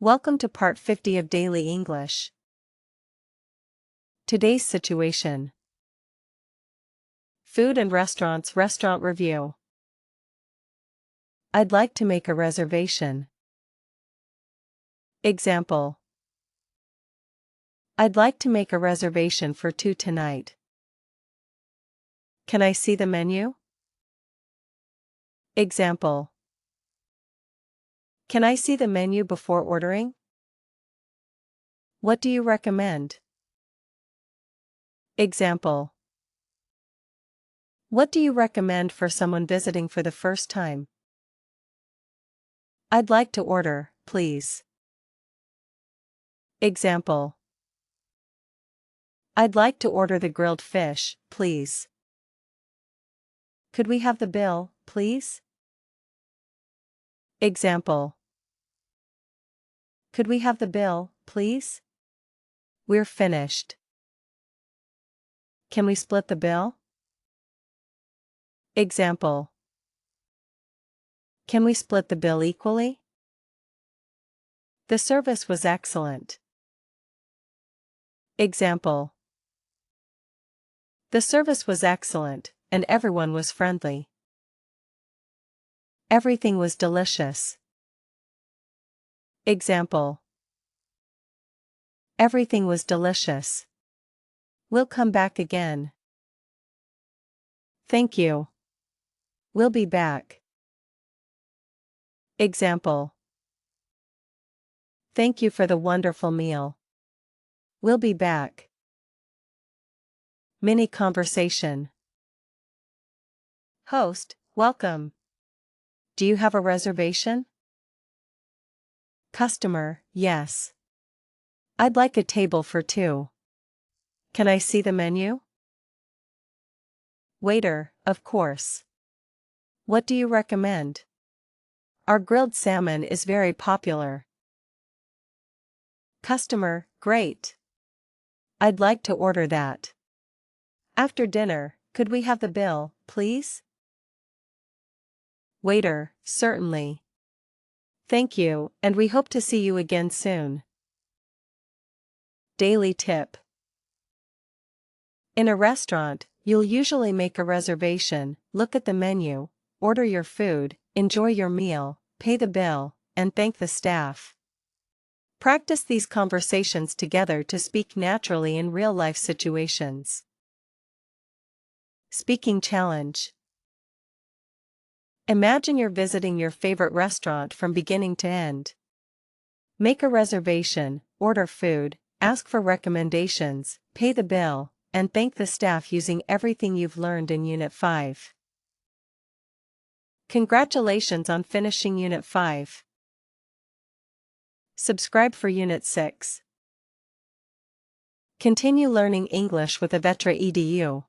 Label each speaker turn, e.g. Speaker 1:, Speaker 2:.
Speaker 1: Welcome to Part 50 of Daily English. Today's situation. Food and restaurants restaurant review. I'd like to make a reservation. Example. I'd like to make a reservation for 2 tonight. Can I see the menu? Example. Can I see the menu before ordering? What do you recommend? Example. What do you recommend for someone visiting for the first time? I'd like to order, please. Example. I'd like to order the grilled fish, please. Could we have the bill, please? Example. Could we have the bill, please? We're finished. Can we split the bill? Example. Can we split the bill equally? The service was excellent. Example. The service was excellent, and everyone was friendly. Everything was delicious. Example. Everything was delicious. We'll come back again. Thank you. We'll be back. Example. Thank you for the wonderful meal. We'll be back. Mini conversation. Host, welcome. Do you have a reservation? Customer, yes. I'd like a table for 2. Can I see the menu? Waiter, of course. What do you recommend? Our grilled salmon is very popular. Customer, great. I'd like to order that. After dinner, could we have the bill, please? Waiter, certainly. Thank you, and we hope to see you again soon. Daily tip. In a restaurant, you'll usually make a reservation, look at the menu, order your food, enjoy your meal, pay the bill, and thank the staff. Practice these conversations together to speak naturally in real-life situations. Speaking challenge. Imagine you're visiting your favorite restaurant from beginning to end. Make a reservation, order food, ask for recommendations, pay the bill, and thank the staff using everything you've learned in Unit 5. Congratulations on finishing Unit 5. Subscribe for Unit 6. Continue learning English with Avetra edu.